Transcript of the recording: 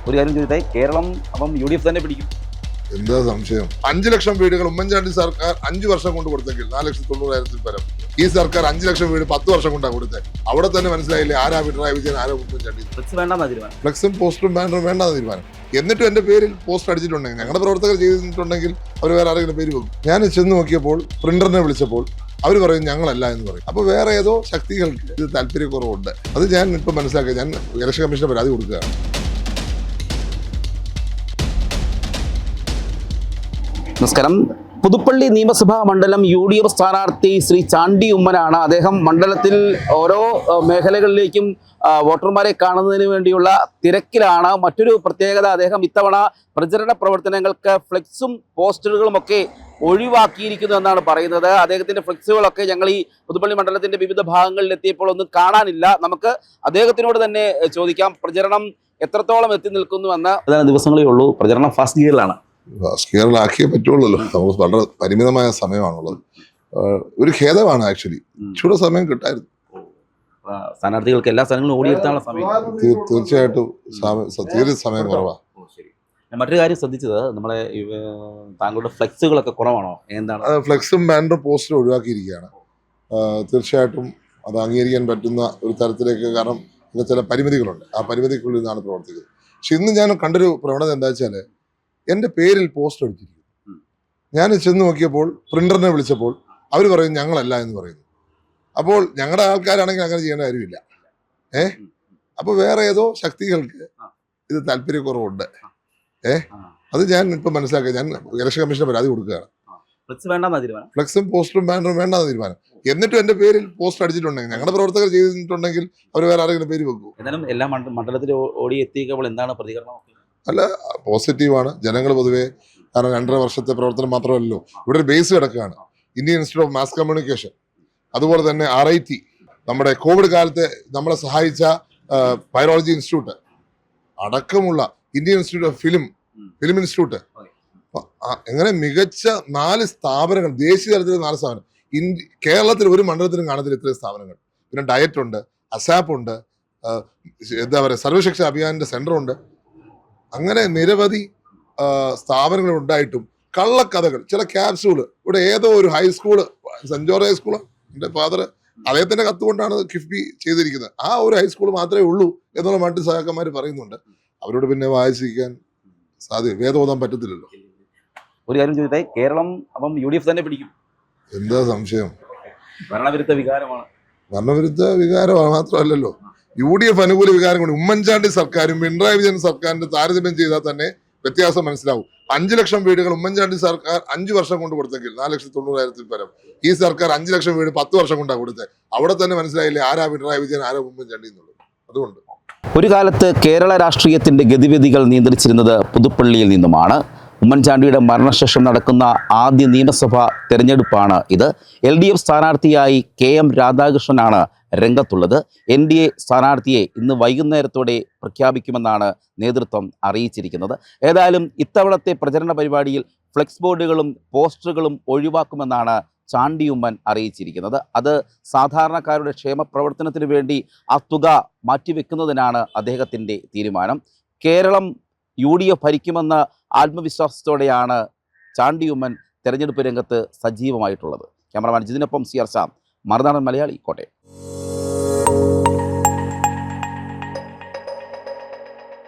ഒരു കാര്യം ചോദിച്ചാൽ കേരളം അപ്പം UDF തന്നെ പിടിക്കും. എന്താ സംശയം? 5 ലക്ഷം വീടുകൾ ഉമ്മൻചാണ്ടി സർക്കാർ 5 വർഷം കൊണ്ട് കൊടുത്തെങ്കിൽ 4,90,000 പരം. ഈ സർക്കാർ 5 ലക്ഷം വീട് 10 വർഷം കൊണ്ടാണ് കൊടുത്തത്. അവിടെ തന്നെ മനസ്സിലായില്ലേ ആരാ പിണറായി വിജയൻ, ആരാ ഉമ്മൻചാണ്ടി. ഫ്ലെക്സും പോസ്റ്ററും ബാനറും വേണ്ടെന്ന തീരുമാനം. എന്നിട്ടും എന്റെ പേരിൽ പോസ്റ്റർ അടിച്ചിട്ടുണ്ടെങ്കിൽ, ഞങ്ങളുടെ പ്രവർത്തകർ ചെയ്തിട്ടുണ്ടെങ്കിൽ അവർ വേറെ ആരെങ്കിലും പേര് വെക്കും. ഞാൻ ചെന്ന് നോക്കിയപ്പോൾ പ്രിന്ററിനെ വിളിച്ചപ്പോൾ അവർ പറയും ഞങ്ങളല്ല എന്ന് പറയും. അപ്പൊ വേറെ ഏതോ ശക്തികൾക്ക് ഇത് താല്പര്യക്കുറവുണ്ട്. അത് ഞാൻ ഇപ്പൊ മനസ്സിലാക്കുക. ഞാൻ ഇലക്ഷൻ കമ്മീഷന് പരാതി കൊടുക്കുകയാണ്. നമസ്കാരം. പുതുപ്പള്ളി നിയമസഭാ മണ്ഡലം UDF സ്ഥാനാർത്ഥി ശ്രീ ചാണ്ടി ഉമ്മനാണ്. അദ്ദേഹം മണ്ഡലത്തിൽ ഓരോ മേഖലകളിലേക്കും വോട്ടർമാരെ കാണുന്നതിന് വേണ്ടിയുള്ള തിരക്കിലാണ്. മറ്റൊരു പ്രത്യേകത, അദ്ദേഹം ഇത്തവണ പ്രചരണ പ്രവർത്തനങ്ങൾക്ക് ഫ്ലെക്സും പോസ്റ്ററുകളും ഒക്കെ ഒഴിവാക്കിയിരിക്കുന്നു എന്നാണ് പറയുന്നത്. അദ്ദേഹത്തിന്റെ ഫ്ലെക്സുകളൊക്കെ ഞങ്ങൾ ഈ പുതുപ്പള്ളി മണ്ഡലത്തിന്റെ വിവിധ ഭാഗങ്ങളിൽ എത്തിയപ്പോൾ ഒന്നും കാണാനില്ല. നമുക്ക് അദ്ദേഹത്തിനോട് തന്നെ ചോദിക്കാം, പ്രചരണം എത്രത്തോളം എത്തി നിൽക്കുന്നുവെന്ന്. ദിവസങ്ങളേ ഉള്ളൂ, പ്രചരണം ഫാസ്റ്റ് ഗിയറിലാണ്. കേരളാക്കിയേ പറ്റുള്ളൂ. നമുക്ക് വളരെ പരിമിതമായ സമയമാണുള്ളത്. ഒരു ഖേദമാണ്. ആക്ച്വലി ചൂട് സമയം കിട്ടായിരുന്നു. സ്ഥാനാർത്ഥികൾക്ക് എല്ലാ സ്ഥലങ്ങളും ഓടിയെടുത്താനുള്ള സമയം തീർച്ചയായിട്ടും സമയം കുറവാണ്. മറ്റൊരു കാര്യം ശ്രദ്ധിച്ചത്, നമ്മളെ താങ്കളുടെ ഫ്ലെക്സുകളൊക്കെ കുറവാണോ? എന്താണ്? ഫ്ലെക്സും ബാനറും പോസ്റ്ററും ഒഴിവാക്കിയിരിക്കുകയാണ്. തീർച്ചയായിട്ടും അത് അംഗീകരിക്കാൻ പറ്റുന്ന ഒരു തരത്തിലേക്ക്. കാരണം ചില പരിമിതികളുണ്ട്. ആ പരിമിതിക്കുള്ളിൽ നിന്നാണ് പ്രവർത്തിക്കുന്നത്. പക്ഷെ ഇന്ന് ഞാൻ കണ്ടൊരു പ്രവണത എന്താ വെച്ചാൽ, എൻ്റെ പേരിൽ പോസ്റ്റർ അടിച്ചിരിക്കുന്നു. ഞാൻ ചെന്ന് നോക്കിയപ്പോൾ പ്രിന്ററിനെ വിളിച്ചപ്പോൾ അവർ പറയും ഞങ്ങളല്ല എന്ന് പറയുന്നു. അപ്പോൾ ഞങ്ങളുടെ ആൾക്കാരാണെങ്കിൽ അങ്ങനെ ചെയ്യേണ്ട കാര്യമില്ല. അപ്പൊ വേറെ ഏതോ ശക്തികൾക്ക് ഇത് താല്പര്യക്കുറവുണ്ട്. അത് ഞാൻ ഇപ്പൊ മനസ്സിലാക്കുക. ഞാൻ ഇലക്ഷൻ കമ്മീഷന് പരാതി കൊടുക്കുകയാണ്. ഫ്ലെക്സും പോസ്റ്ററും ബാനറും വേണ്ടെന്ന തീരുമാനം. എന്നിട്ടും എന്റെ പേരിൽ പോസ്റ്റർ അടിച്ചിട്ടുണ്ടെങ്കിൽ, ഞങ്ങളുടെ പ്രവർത്തകർ ചെയ്തിട്ടുണ്ടെങ്കിൽ അവർ വേറെ ആരെങ്കിലും പേര് വെക്കും. എല്ലാ മണ്ഡലത്തിലും ഓടി എത്തിയപ്പോൾ എന്താണ് പ്രതികരണം? അല്ല, പോസിറ്റീവാണ്. ജനങ്ങൾ പൊതുവെ, കാരണം 2.5 വർഷത്തെ പ്രവർത്തനം മാത്രമല്ലല്ലോ, ഇവിടെ ഒരു ബേസ് കിടക്കുകയാണ്. Indian institute of mass communication, അതുപോലെ തന്നെ RIT, നമ്മുടെ കോവിഡ് കാലത്ത് നമ്മളെ സഹായിച്ച വൈറോളജി ഇൻസ്റ്റിറ്റ്യൂട്ട് അടക്കമുള്ള Indian institute of film institute, അങ്ങനെ മികച്ച 4 സ്ഥാപനങ്ങൾ, ദേശീയ തലത്തിൽ 4 സ്ഥാപനം. കേരളത്തിൽ ഒരു മണ്ഡലത്തിലും കാണത്തില്ല ഇത്രയും സ്ഥാപനങ്ങൾ. പിന്നെ ഡയറ്റ് ഉണ്ട്, അസാപ്പ് ഉണ്ട്, എന്താ പറയുക, സർവശിക്ഷ അഭിയാനിന്റെ സെന്റർ ഉണ്ട്. അങ്ങനെ നിരവധി സ്ഥാപനങ്ങൾ ഉണ്ടായിട്ടും കള്ളക്കഥകൾ, ചില ക്യാപ്സ്യൂള്. ഇവിടെ ഏതോ ഒരു ഹൈസ്കൂള്, സെന്റ് ജോർജ് ഹൈസ്കൂള്, എൻ്റെ ഫാദർ അദ്ദേഹത്തിന്റെ കത്തുകൊണ്ടാണ് കിഫ്ബി ചെയ്തിരിക്കുന്നത്. ആ ഒരു ഹൈസ്കൂൾ മാത്രമേ ഉള്ളൂ എന്നുള്ള മറ്റു സഹാക്കന്മാർ പറയുന്നുണ്ട്. അവരോട് പിന്നെ വായിച്ചിരിക്കാൻ വേദോതാൻ പറ്റത്തില്ലല്ലോ. ഒരു കാര്യം ചോദിച്ചാൽ കേരളം അപ്പം UDF തന്നെ പിടിക്കും. എന്താ സംശയം? ഭരണവിരുദ്ധ വികാരമാണ്. ഭരണവിരുദ്ധ വികാരമാണ് മാത്രമല്ലല്ലോ, UDF അനുകൂല വികാരം കൊണ്ട് ഉമ്മൻചാണ്ടി സർക്കാരും പിണറായി വിജയൻ സർക്കാരിന്റെ താരതമ്യം ചെയ്താൽ തന്നെ വ്യത്യാസം മനസ്സിലാവും. 5 ലക്ഷം വീടുകൾ ഉമ്മൻചാണ്ടി സർക്കാർ 5 വർഷം കൊണ്ട് കൊടുത്തെങ്കിൽ 4,90,000 പരം. ഈ സർക്കാർ 5 ലക്ഷം വീട് 10 വർഷം കൊണ്ടാണ് കൊടുത്തത്. അവിടെ തന്നെ മനസ്സിലായില്ലേ ആരാ പിണറായി വിജയൻ, ആരാ ഉമ്മൻചാണ്ടി എന്നുള്ളത്. അതുകൊണ്ട് ഒരു കാലത്ത് കേരള രാഷ്ട്രീയത്തിന്റെ ഗതിവിധികൾ നിയന്ത്രിച്ചിരുന്നത് പുതുപ്പള്ളിയിൽ നിന്നുമാണ്. ഉമ്മൻചാണ്ടിയുടെ മരണശേഷം നടക്കുന്ന ആദ്യ നിയമസഭാ തെരഞ്ഞെടുപ്പാണ് ഇത്. LDF സ്ഥാനാർത്ഥിയായി KM രാധാകൃഷ്ണനാണ് രംഗത്തുള്ളത്. NDA സ്ഥാനാർത്ഥിയെ ഇന്ന് വൈകുന്നേരത്തോടെ പ്രഖ്യാപിക്കുമെന്നാണ് നേതൃത്വം അറിയിച്ചിരിക്കുന്നത്. ഏതായാലും ഇത്തവണത്തെ പ്രചരണ പരിപാടിയിൽ ഫ്ലെക്സ് ബോർഡുകളും പോസ്റ്ററുകളും ഒഴിവാക്കുമെന്നാണ് ചാണ്ടി ഉമ്മൻ അറിയിച്ചിരിക്കുന്നത്. അത് സാധാരണക്കാരുടെ ക്ഷേമ പ്രവർത്തനത്തിന് വേണ്ടി ആ തുക മാറ്റിവെക്കുന്നതിനാണ് അദ്ദേഹത്തിൻ്റെ തീരുമാനം. കേരളം UDF ഭരിക്കുമെന്ന ആത്മവിശ്വാസത്തോടെയാണ് ചാണ്ടി ഉമ്മൻ തെരഞ്ഞെടുപ്പ് രംഗത്ത് സജീവമായിട്ടുള്ളത്. Cameraman ജിതിനൊപ്പം CR Sam, Marunadan Malayali, Kottayam.